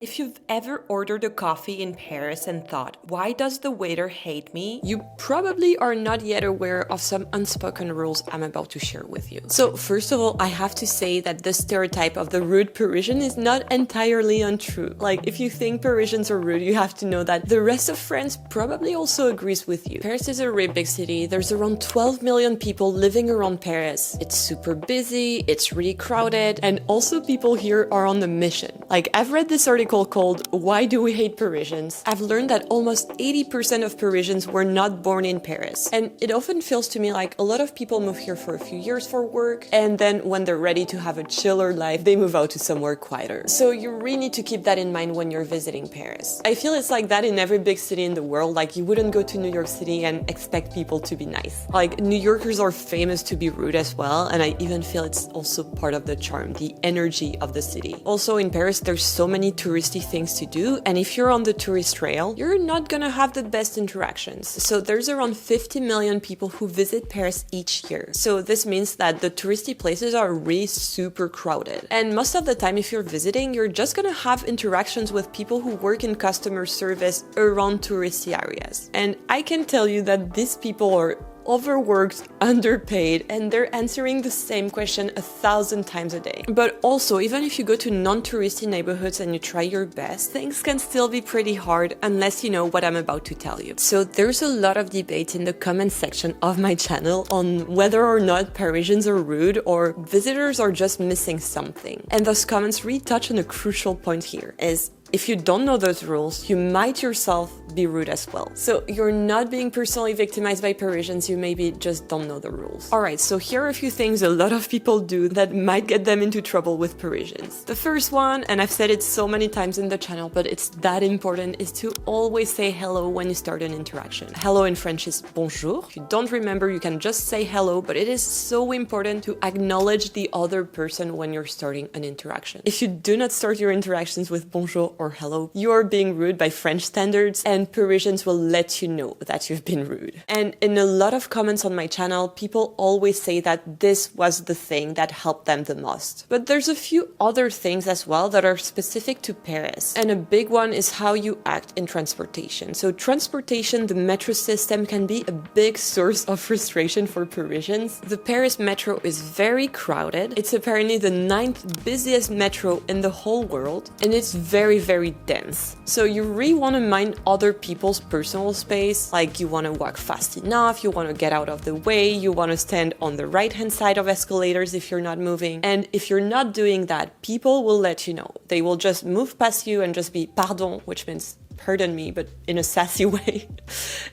If you've ever ordered a coffee in Paris and thought, why does the waiter hate me? You probably are not yet aware of some unspoken rules I'm about to share with you. So first of all, I have to say that the stereotype of the rude Parisian is not entirely untrue. Like, if you think Parisians are rude, you have to know that the rest of France probably also agrees with you. Paris is a really big city. There's around 12 million people living around Paris. It's super busy, it's really crowded, and also people here are on a mission. Like, I've read this article called Why Do We Hate Parisians? I've learned that almost 80% of Parisians were not born in Paris. And it often feels to me like a lot of people move here for a few years for work, and then when they're ready to have a chiller life, they move out to somewhere quieter. So you really need to keep that in mind when you're visiting Paris. I feel it's like that in every big city in the world. Like, you wouldn't go to New York City and expect people to be nice. Like, New Yorkers are famous to be rude as well, and I even feel it's also part of the charm, the energy of the city. Also in Paris, there's so many touristy things to do, and if you're on the tourist trail, you're not gonna have the best interactions. So there's around 50 million people who visit Paris each year. So this means that the touristy places are really super crowded. And most of the time, if you're visiting, you're just gonna have interactions with people who work in customer service around touristy areas. And I can tell you that these people are overworked, underpaid, and they're answering the same question 1,000 times a day. But also, even if you go to non-touristy neighborhoods and you try your best, things can still be pretty hard unless you know what I'm about to tell you. So there's a lot of debate in the comment section of my channel on whether or not Parisians are rude or visitors are just missing something. And those comments really touch on a crucial point here, is if you don't know those rules, you might yourself be rude as well. So you're not being personally victimized by Parisians, you maybe just don't know the rules. Alright, so here are a few things a lot of people do that might get them into trouble with Parisians. The first one, and I've said it so many times in the channel, but it's that important, is to always say hello when you start an interaction. Hello in French is bonjour. If you don't remember, you can just say hello, but it is so important to acknowledge the other person when you're starting an interaction. If you do not start your interactions with bonjour or hello, you are being rude by French standards, and Parisians will let you know that you've been rude. And in a lot of comments on my channel, people always say that this was the thing that helped them the most. But there's a few other things as well that are specific to Paris. And a big one is how you act in transportation. So transportation, the metro system, can be a big source of frustration for Parisians. The Paris metro is very crowded. It's apparently the 9th busiest metro in the whole world, and it's very dense. So you really want to mind other people's personal space, like you want to walk fast enough, you want to get out of the way, you want to stand on the right-hand side of escalators if you're not moving. And if you're not doing that, people will let you know. They will just move past you and just be pardon, which means pardon me, but in a sassy way.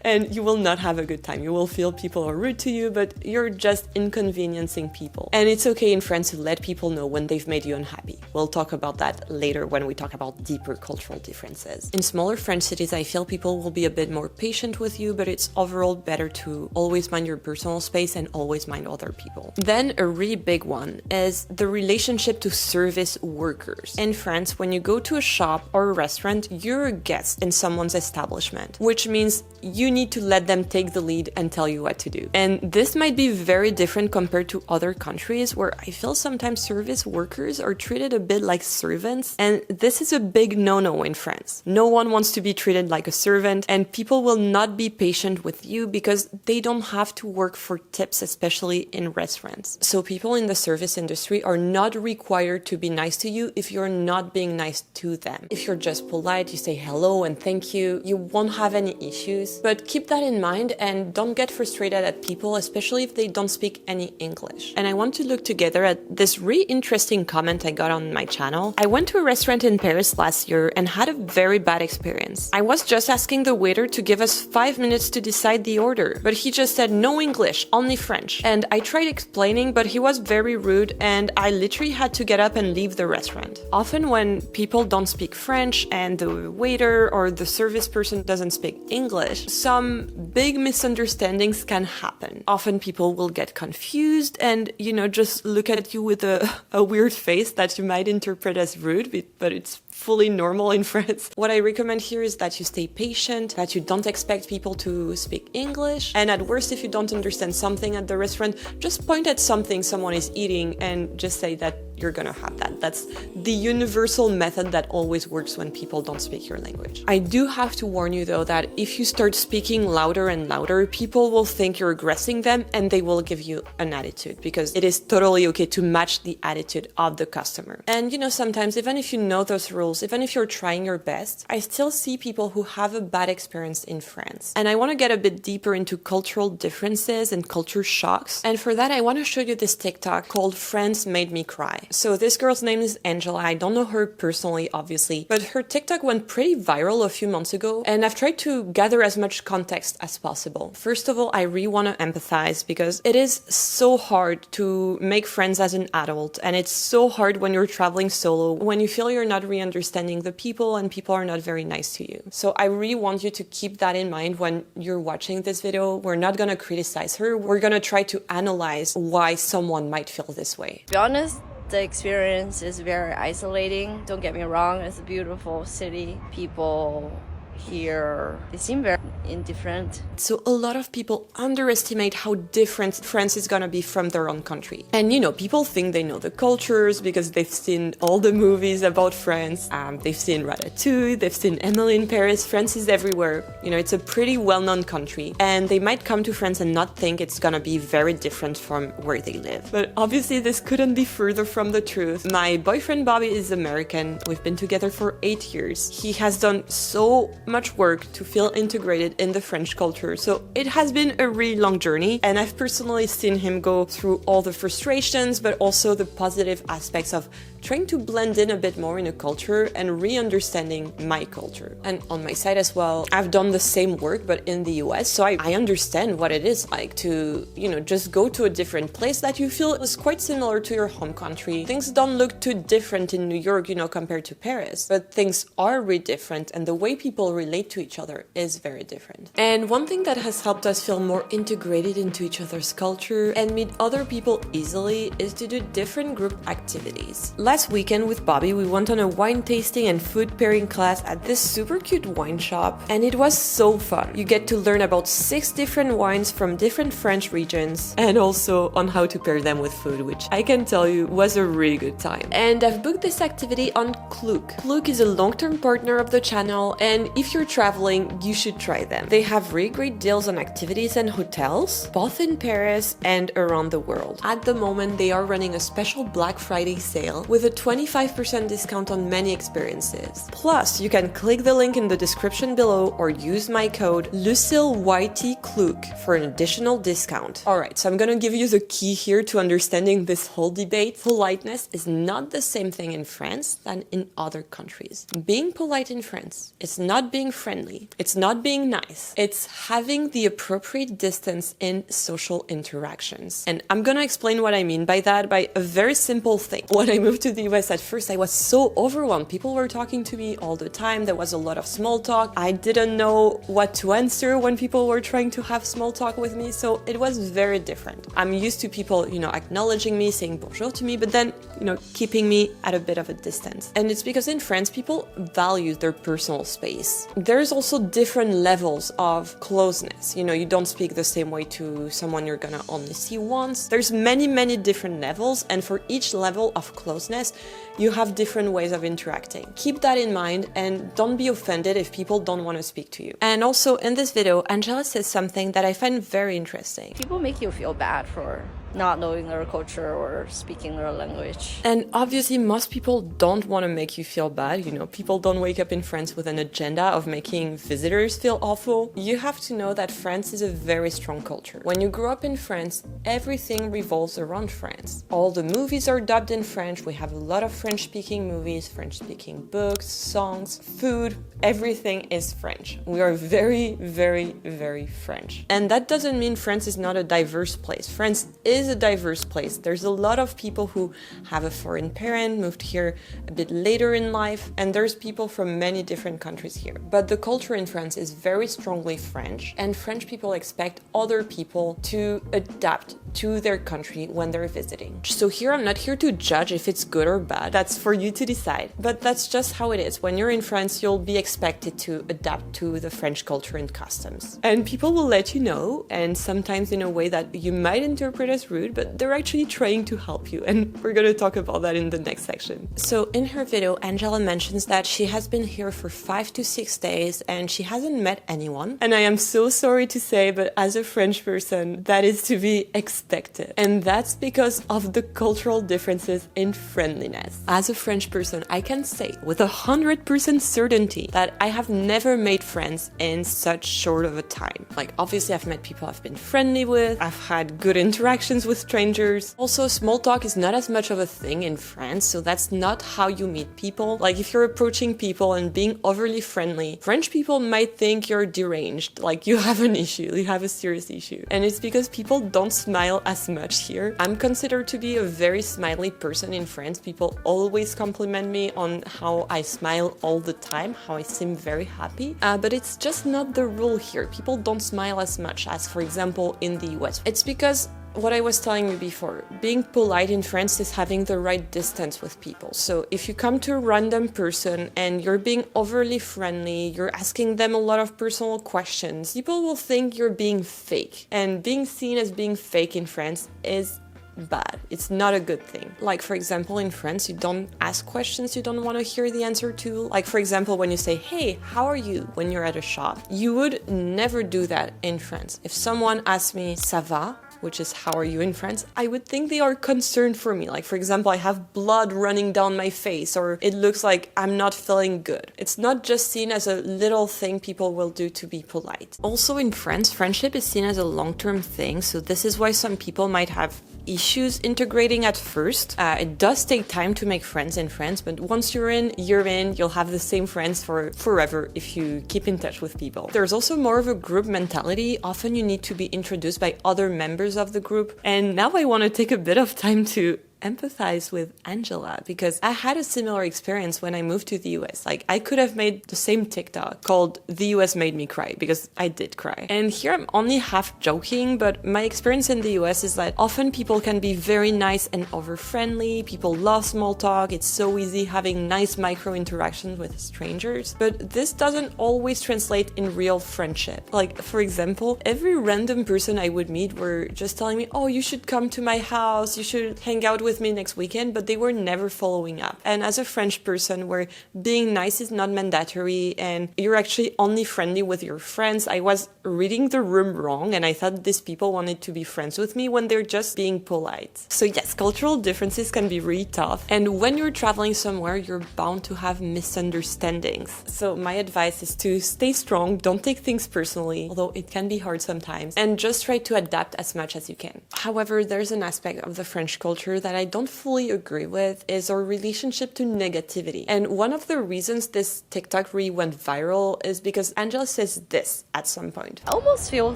And you will not have a good time. You will feel people are rude to you, but you're just inconveniencing people. And it's okay in France to let people know when they've made you unhappy. We'll talk about that later when we talk about deeper cultural differences. In smaller French cities, I feel people will be a bit more patient with you, but it's overall better to always mind your personal space and always mind other people. Then a really big one is the relationship to service workers. In France, when you go to a shop or a restaurant, you're a guest in someone's establishment, which means you need to let them take the lead and tell you what to do. And this might be very different compared to other countries where I feel sometimes service workers are treated a bit like servants, and this is a big no-no in France. No one wants to be treated like a servant, and people will not be patient with you because they don't have to work for tips, especially in restaurants. So people in the service industry are not required to be nice to you if you're not being nice to them. If you're just polite, you say hello and thank you, you won't have any issues. But keep that in mind and don't get frustrated at people, especially if they don't speak any English. And I want to look together at this really interesting comment I got on my channel. I went to a restaurant in Paris last year and had a very bad experience. I was just asking the waiter to give us 5 minutes to decide the order, but he just said no English, only French. And I tried explaining, but he was very rude and I literally had to get up and leave the restaurant. Often when people don't speak French and the waiter or the service person doesn't speak English, some big misunderstandings can happen. Often people will get confused and, just look at you with a weird face that you might interpret as rude, but it's fully normal in France. What I recommend here is that you stay patient, that you don't expect people to speak English, and at worst, if you don't understand something at the restaurant, just point at something someone is eating and just say that you're gonna have that. That's the universal method that always works when people don't speak your language. I do have to warn you though that if you start speaking louder and louder, people will think you're aggressing them and they will give you an attitude, because it is totally okay to match the attitude of the customer. And you know, sometimes even if you know those rules, even if you're trying your best, I still see people who have a bad experience in France. And I want to get a bit deeper into cultural differences and culture shocks. And for that, I want to show you this TikTok called France Made Me Cry. So this girl's name is Angela. I don't know her personally, obviously, but her TikTok went pretty viral a few months ago, and I've tried to gather as much context as possible. First of all, I really want to empathize, because it is so hard to make friends as an adult, and it's so hard when you're traveling solo, when you feel you're not really understanding the people and people are not very nice to you. So I really want you to keep that in mind when you're watching this video. We're not gonna criticize her. We're gonna try to analyze why someone might feel this way. To be honest, the experience is very isolating. Don't get me wrong, it's a beautiful city. People here, they seem very indifferent. So a lot of people underestimate how different France is gonna be from their own country. And you know, people think they know the cultures because they've seen all the movies about France. They've seen Ratatouille, they've seen Emily in Paris. France is everywhere. You know, it's a pretty well-known country. And they might come to France and not think it's gonna be very different from where they live. But obviously this couldn't be further from the truth. My boyfriend Bobby is American. We've been together for 8 years. He has done so much work to feel integrated in the French culture. So it has been a really long journey, and I've personally seen him go through all the frustrations, but also the positive aspects of trying to blend in a bit more in a culture and re-understanding my culture. And on my side as well, I've done the same work, but in the US, so I understand what it is like to, you know, just go to a different place that you feel is quite similar to your home country. Things don't look too different in New York, you know, compared to Paris, but things are really different, and the way people relate to each other is very different. And one thing that has helped us feel more integrated into each other's culture and meet other people easily is to do different group activities. Last weekend with Bobby, we went on a wine tasting and food pairing class at this super cute wine shop, and it was so fun. You get to learn about 6 different wines from different French regions, and also on how to pair them with food, which I can tell you was a really good time. And I've booked this activity on Klook. Klook is a long-term partner of the channel, and if you're traveling, you should try them. They have really great deals on activities and hotels, both in Paris and around the world. At the moment, they are running a special Black Friday sale with a 25% discount on many experiences. Plus, you can click the link in the description below or use my code LucilleYTKlook for an additional discount. Alright, so I'm gonna give you the key here to understanding this whole debate. Politeness is not the same thing in France than in other countries. Being polite in France, it's not being friendly, it's not being nice, it's having the appropriate distance in social interactions. And I'm gonna explain what I mean by that by a very simple thing. When I moved to the US at first, I was so overwhelmed. People were talking to me all the time. There was a lot of small talk. I didn't know what to answer when people were trying to have small talk with me, so it was very different. I'm used to people, you know, acknowledging me, saying bonjour to me, but then, you know, keeping me at a bit of a distance. And it's because in France, people value their personal space. There's also different levels of closeness. You know, you don't speak the same way to someone you're gonna only see once. There's many different levels, and for each level of closeness, you have different ways of interacting. Keep that in mind and don't be offended if people don't want to speak to you. And also in this video, Angela says something that I find very interesting. People make you feel bad for not knowing their culture or speaking their language. And obviously most people don't want to make you feel bad. You know, people don't wake up in France with an agenda of making visitors feel awful. You have to know that France is a very strong culture. When you grow up in France, everything revolves around France. All the movies are dubbed in French. We have a lot of French-speaking movies, French-speaking books, songs, food. Everything is French. We are very French. And that doesn't mean France is not a diverse place. France is is a diverse place. There's a lot of people who have a foreign parent, moved here a bit later in life, and there's people from many different countries here. But the culture in France is very strongly French, and French people expect other people to adapt to their country when they're visiting. So here I'm not here to judge if it's good or bad. That's for you to decide. But that's just how it is. When you're in France, you'll be expected to adapt to the French culture and customs. And people will let you know, and sometimes in a way that you might interpret as rude, but they're actually trying to help you. And we're gonna talk about that in the next section. So in her video, Angela mentions that she has been here for 5 to 6 days and she hasn't met anyone. And I am so sorry to say, but as a French person, that is to be expected. And that's because of the cultural differences in friendliness. As a French person, I can say with 100% certainty that I have never made friends in such short of a time. Like, obviously I've met people I've been friendly with, I've had good interactions with strangers. Also, small talk is not as much of a thing in France, so that's not how you meet people. Like, if you're approaching people and being overly friendly, French people might think you're deranged, like you have an issue, you have a serious issue. And it's because people don't smile as much here. I'm considered to be a very smiley person in France. People always compliment me on how I smile all the time, how I seem very happy. But it's just not the rule here. People don't smile as much as, for example, in the US. It's because what I was telling you before, being polite in France is having the right distance with people. So if you come to a random person and you're being overly friendly, you're asking them a lot of personal questions, people will think you're being fake. And being seen as being fake in France is bad. It's not a good thing. Like, for example, in France, you don't ask questions you don't want to hear the answer to. Like, for example, when you say, hey, how are you? When you're at a shop, you would never do that in France. If someone asks me, ça va? Which is how are you in France, I would think they are concerned for me. Like, for example, I have blood running down my face, or it looks like I'm not feeling good. It's not just seen as a little thing people will do to be polite. Also in France, friendship is seen as a long-term thing, so this is why some people might have issues integrating at first. It does take time to make friends in France, but once you're in, you'll have the same friends for forever if you keep in touch with people. There's also more of a group mentality. Often you need to be introduced by other members of the group. And now I want to take a bit of time to empathize with Angela, because I had a similar experience when I moved to the US. Like, I could have made the same TikTok called "The US Made Me Cry," because I did cry. And here I'm only half joking, but my experience in the US is that often people can be very nice and over-friendly. People love small talk. It's so easy having nice micro interactions with strangers. But this doesn't always translate in real friendship. Like, for example, every random person I would meet were just telling me, oh, you should come to my house, you should hang out with me next weekend, but they were never following up. And as a French person, where being nice is not mandatory and you're actually only friendly with your friends, I was reading the room wrong, and I thought these people wanted to be friends with me when they're just being polite. So yes, cultural differences can be really tough, and when you're traveling somewhere, you're bound to have misunderstandings. So my advice is to stay strong, don't take things personally, although it can be hard sometimes, and just try to adapt as much as you can. However, there's an aspect of the French culture that I don't fully agree with, is our relationship to negativity. And one of the reasons this TikTok really went viral is because Angela says this at some point. I almost feel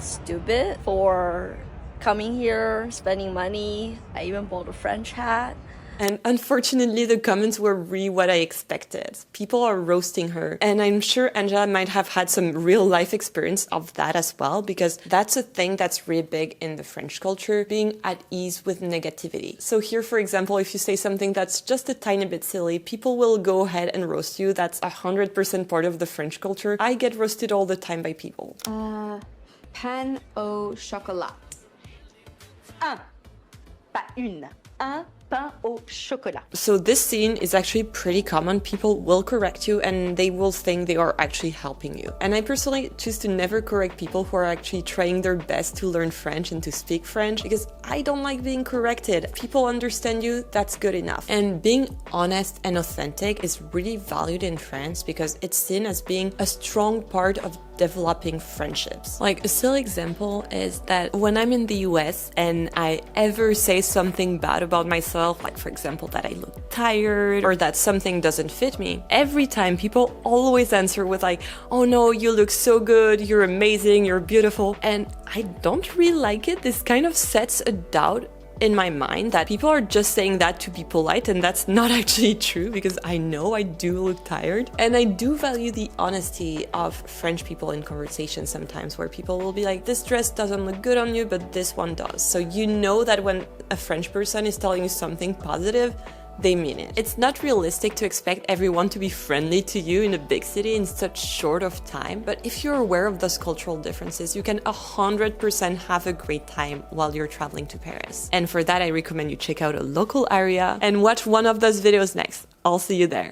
stupid for coming here, spending money. I even bought a French hat. And unfortunately, the comments were really what I expected. People are roasting her. And I'm sure Angela might have had some real life experience of that as well, because that's a thing that's really big in the French culture, being at ease with negativity. So here, for example, if you say something that's just a tiny bit silly, people will go ahead and roast you. That's 100% part of the French culture. I get roasted all the time by people. Pain au chocolat. Un, pas une. Un pain au chocolat. So this scene is actually pretty common. People will correct you and they will think they are actually helping you. And I personally choose to never correct people who are actually trying their best to learn French and to speak French, because I don't like being corrected. People understand you, that's good enough. And being honest and authentic is really valued in France because it's seen as being a strong part of developing friendships. Like, a silly example is that when I'm in the US and I ever say something bad about myself, like for example that I look tired or that something doesn't fit me, every time people always answer with like, oh no, you look so good, you're amazing, you're beautiful. And I don't really like it. This kind of sets a doubt in my mind that people are just saying that to be polite, and that's not actually true, because I know I do look tired. And I do value the honesty of French people in conversation sometimes, where people will be like, this dress doesn't look good on you, but this one does. So you know that when a French person is telling you something positive, they mean it. It's not realistic to expect everyone to be friendly to you in a big city in such short of time, but if you're aware of those cultural differences, you can 100% have a great time while you're traveling to Paris. And for that, I recommend you check out a local area and watch one of those videos next. I'll see you there.